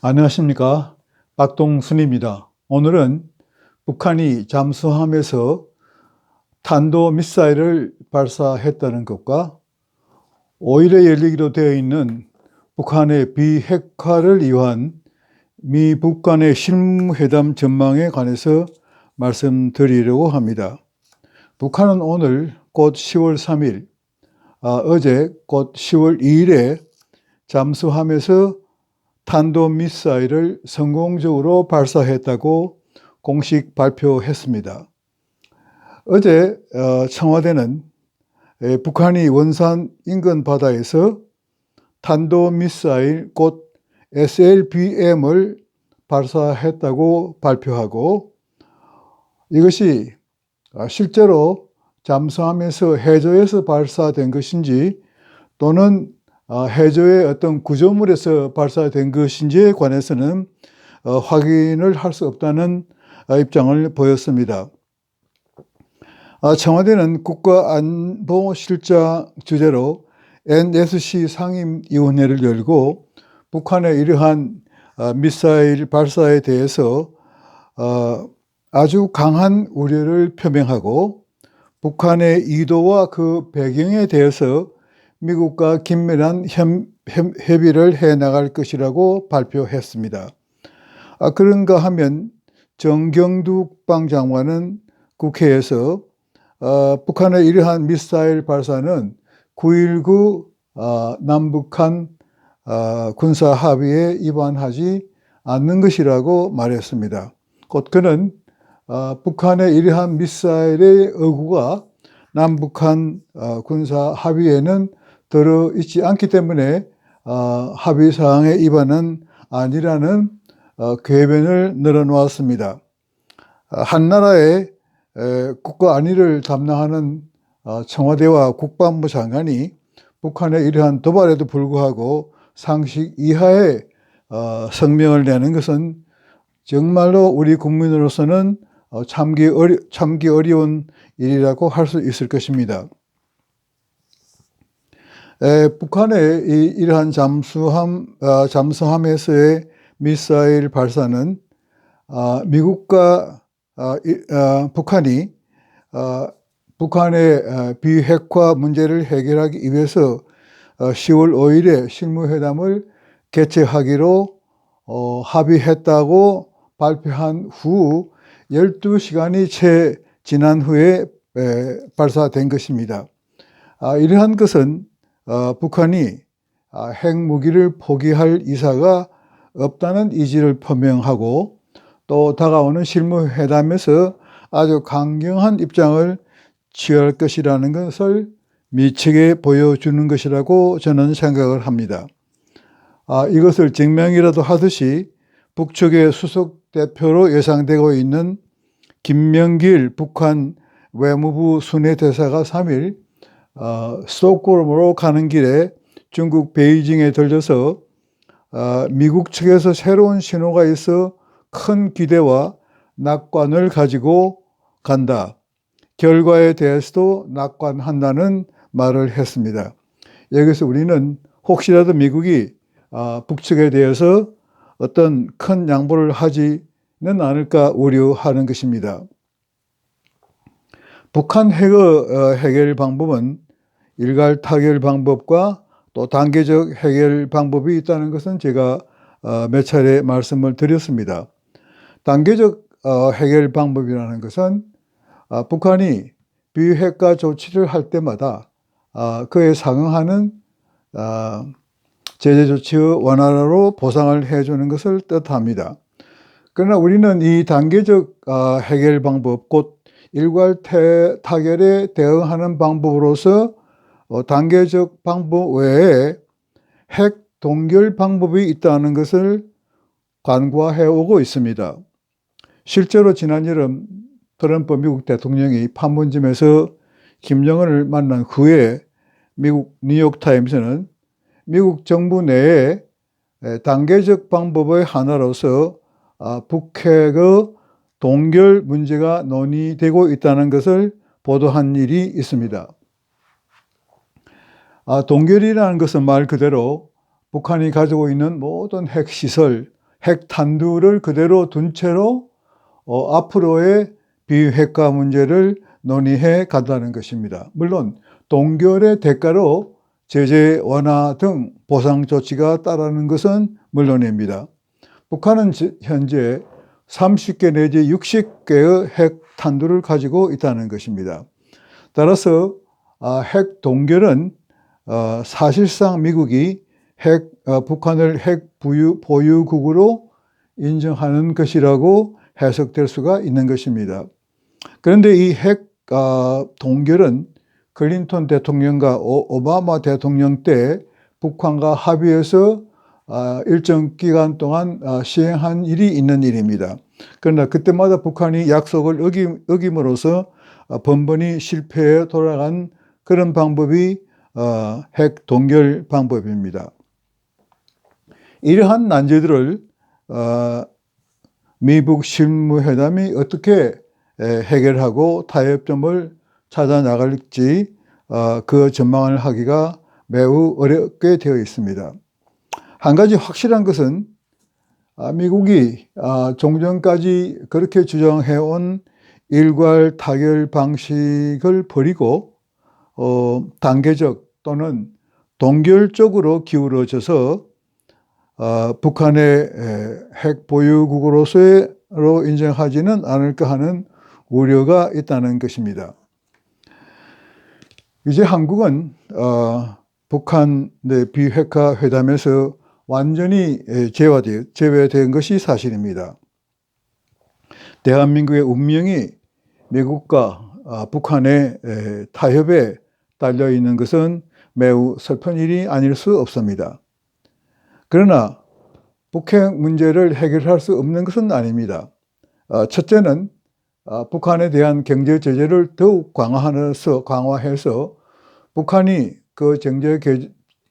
안녕하십니까. 박동순입니다. 오늘은 북한이 잠수함에서 탄도미사일을 발사했다는 것과 5일에 열리기로 되어 있는 북한의 비핵화를 위한 미북 간의 실무회담 전망에 관해서 말씀드리려고 합니다. 북한은 오늘 곧 10월 3일, 어제 곧 10월 2일에 잠수함에서 탄도미사일을 성공적으로 발사했다고 공식 발표했습니다. 어제 청와대는 북한이 원산 인근 바다에서 탄도미사일 곧 SLBM을 발사했다고 발표하고, 이것이 실제로 잠수함에서 해저에서 발사된 것인지 또는 해저의 어떤 구조물에서 발사된 것인지에 관해서는 확인을 할 수 없다는 입장을 보였습니다. 청와대는 국가안보실장 주재로 NSC 상임위원회를 열고 북한의 이러한 미사일 발사에 대해서 아주 강한 우려를 표명하고 북한의 의도와 그 배경에 대해서 미국과 긴밀한 협의를 해나갈 것이라고 발표했습니다. 그런가 하면 정경두 국방장관은 국회에서 북한의 이러한 미사일 발사는 9.19 남북한 군사 합의에 위반하지 않는 것이라고 말했습니다. 곧 그는 북한의 이러한 미사일의 의구가 남북한 군사 합의에는 들어있지 않기 때문에 합의 사항의 위반은 아니라는 궤변을 늘어놓았습니다. 한 나라의 국가 안위를 담당하는 청와대와 국방부 장관이 북한의 이러한 도발에도 불구하고 상식 이하의 성명을 내는 것은 정말로 우리 국민으로서는 참기 어려운 일이라고 할 수 있을 것입니다. 북한의 이러한 잠수함에서의 미사일 발사는 미국과 북한이 북한의 비핵화 문제를 해결하기 위해서 10월 5일에 실무회담을 개최하기로 합의했다고 발표한 후 12시간이 채 지난 후에 발사된 것입니다. 이러한 것은 북한이 핵무기를 포기할 의사가 없다는 의지를 표명하고 또 다가오는 실무회담에서 아주 강경한 입장을 취할 것이라는 것을 미치게 보여주는 것이라고 저는 생각을 합니다. 이것을 증명이라도 하듯이 북측의 수석 대표로 예상되고 있는 김명길 북한 외무부 순회대사가 3일 스톡홀름으로 가는 길에 중국 베이징에 들려서 미국 측에서 새로운 신호가 있어 큰 기대와 낙관을 가지고 간다. 결과에 대해서도 낙관한다는 말을 했습니다. 여기서 우리는 혹시라도 미국이 북측에 대해서 어떤 큰 양보를 하지는 않을까 우려하는 것입니다. 북한 핵의 해결 방법은 일괄 타결 방법과 또 단계적 해결 방법이 있다는 것은 제가 몇 차례 말씀을 드렸습니다. 단계적 해결 방법이라는 것은 북한이 비핵화 조치를 할 때마다 그에 상응하는 제재 조치의 완화로 보상을 해주는 것을 뜻합니다. 그러나 우리는 이 단계적 해결 방법, 곧 일괄 타결에 대응하는 방법으로서 단계적 방법 외에 핵 동결 방법이 있다는 것을 간과해 오고 있습니다. 실제로 지난 여름 트럼프 미국 대통령이 판문점에서 김정은을 만난 후에 미국 뉴욕타임스는 미국 정부 내에 단계적 방법의 하나로서 북핵의 동결 문제가 논의되고 있다는 것을 보도한 일이 있습니다. 동결이라는 것은 말 그대로 북한이 가지고 있는 모든 핵시설, 핵 탄두를 그대로 둔 채로 앞으로의 비핵화 문제를 논의해 간다는 것입니다. 물론 동결의 대가로 제재 완화 등 보상 조치가 따르는 것은 물론입니다. 북한은 현재 30개 내지 60개의 핵 탄두를 가지고 있다는 것입니다. 따라서 핵 동결은 사실상 미국이 북한을 핵 보유국으로 인정하는 것이라고 해석될 수가 있는 것입니다. 그런데 이 핵 동결은 클린턴 대통령과 오바마 대통령 때 북한과 합의해서 일정 기간 동안 시행한 일이 있는 일입니다. 그러나 그때마다 북한이 약속을 어김으로써 번번이 실패해 돌아간 그런 방법이 핵 동결 방법입니다. 이러한 난제들을 미북 실무회담이 어떻게 해결하고 타협점을 찾아 나갈지 그 전망을 하기가 매우 어렵게 되어 있습니다. 한 가지 확실한 것은 미국이 종전까지 그렇게 주장해온 일괄 타결 방식을 버리고 단계적 또는 동결적으로 기울어져서 북한의 핵 보유국으로서 인정하지는 않을까 하는 우려가 있다는 것입니다. 이제 한국은 북한 비핵화 회담에서 완전히 제외된 것이 사실입니다. 대한민국의 운명이 미국과 북한의 타협에 달려 있는 것은 매우 슬픈 일이 아닐 수 없습니다. 그러나 북핵 문제를 해결할 수 없는 것은 아닙니다. 첫째는 북한에 대한 경제 제재를 더욱 강화해서 북한이 그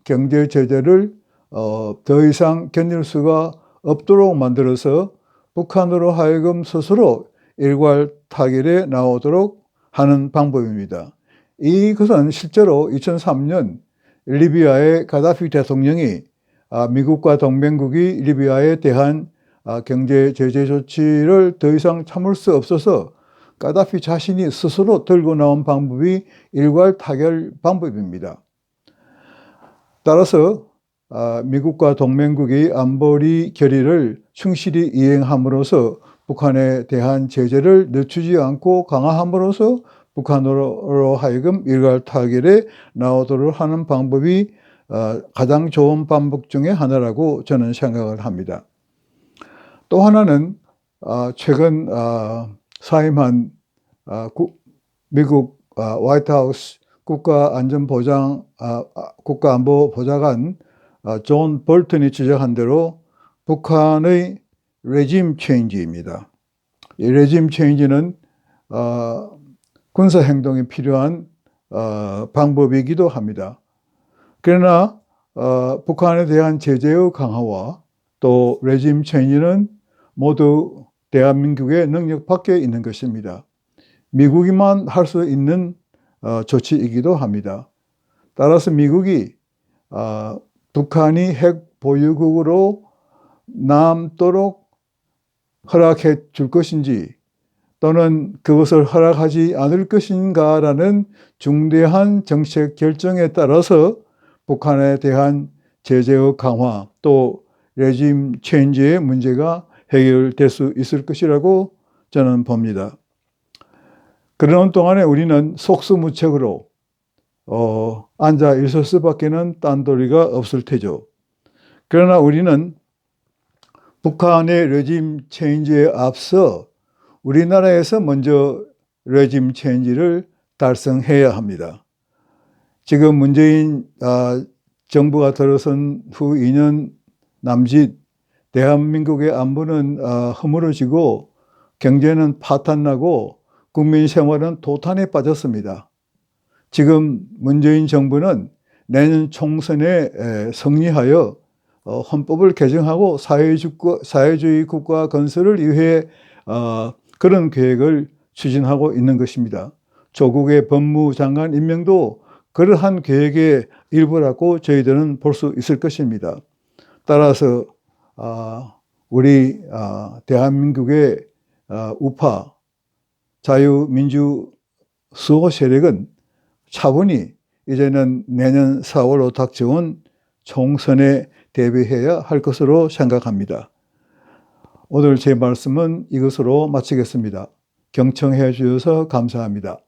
경제 제재를 더 이상 견딜 수가 없도록 만들어서 북한으로 하여금 스스로 일괄 타결에 나오도록 하는 방법입니다. 이것은 실제로 2003년 리비아의 가다피 대통령이 미국과 동맹국이 리비아에 대한 경제 제재 조치를 더 이상 참을 수 없어서 가다피 자신이 스스로 들고 나온 방법이 일괄 타결 방법입니다. 따라서 미국과 동맹국이 안보리 결의를 충실히 이행함으로써 북한에 대한 제재를 늦추지 않고 강화함으로써 북한으로 하여금 일괄 타결에 나오도록 하는 방법이 가장 좋은 방법 중에 하나라고 저는 생각을 합니다. 또 하나는 최근 사임한 미국 화이트하우스 국가안보보좌관 존 볼턴이 지적한 대로 북한의 레짐 체인지입니다. 이 레짐 체인지는 군사 행동이 필요한 방법이기도 합니다. 그러나 북한에 대한 제재의 강화와 또 레짐 체인지는 모두 대한민국의 능력 밖에 있는 것입니다. 미국이만 할 수 있는 조치이기도 합니다. 따라서 미국이 북한이 핵 보유국으로 남도록 허락해 줄 것인지 또는 그것을 허락하지 않을 것인가라는 중대한 정책 결정에 따라서 북한에 대한 제재의 강화 또 레짐 체인지의 문제가 해결될 수 있을 것이라고 저는 봅니다. 그러는 동안에 우리는 속수무책으로 앉아 있을 수밖에는 딴도리가 없을 테죠. 그러나 우리는 북한의 레짐 체인지에 앞서 우리나라에서 먼저 레짐 체인지를 달성해야 합니다. 지금 문재인 정부가 들어선 후 2년 남짓 대한민국의 안보는 허물어지고 경제는 파탄나고 국민 생활은 도탄에 빠졌습니다. 지금 문재인 정부는 내년 총선에 승리하여 헌법을 개정하고 사회주의 국가 건설을 위해 그런 계획을 추진하고 있는 것입니다. 조국의 법무장관 임명도 그러한 계획의 일부라고 저희들은 볼 수 있을 것입니다. 따라서 우리 대한민국의 우파 자유민주 수호 세력은 차분히 이제는 내년 4월로 닥쳐온 총선에 대비해야 할 것으로 생각합니다. 오늘 제 말씀은 이것으로 마치겠습니다. 경청해 주셔서 감사합니다.